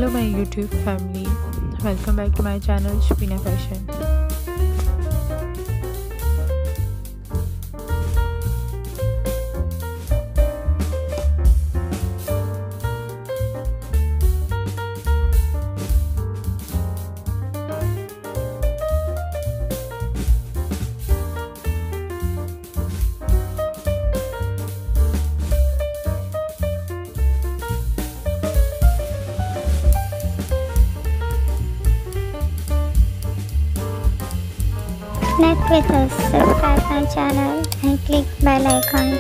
Hello my YouTube family, welcome back to my channel Shabeena Fashion. Connect with us, subscribe my channel and click bell icon.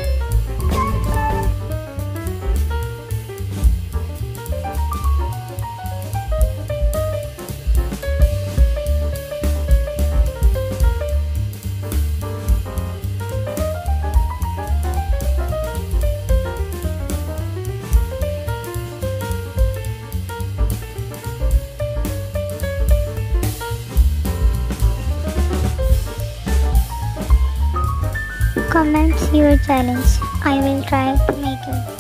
Comment your challenge. I will try to make it.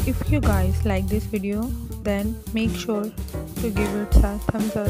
If you guys like this video, then make sure to give it a thumbs up.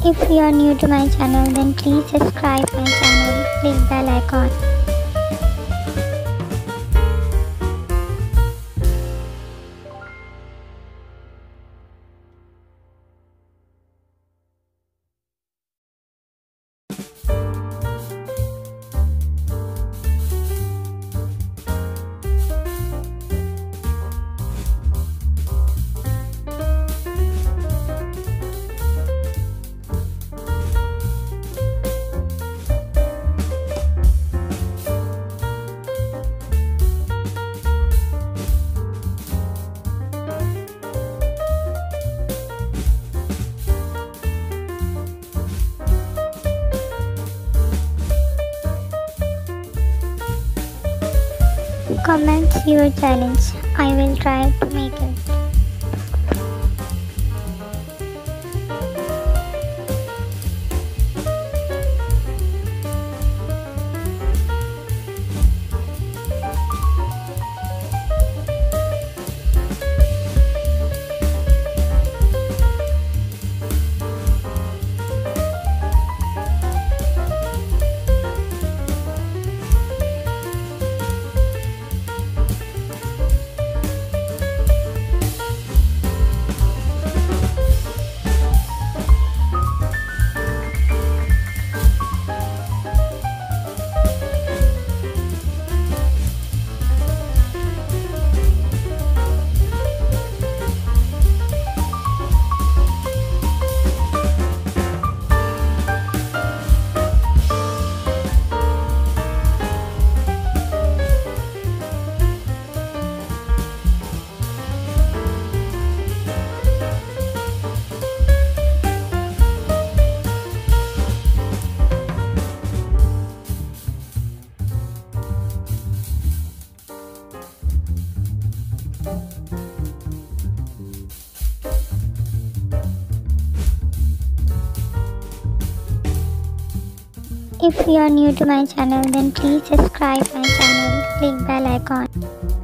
If you are new to my channel, then please subscribe my channel, click bell icon. Comment your challenge. I will try to make it. If you are new to my channel, then please subscribe my channel, click bell icon.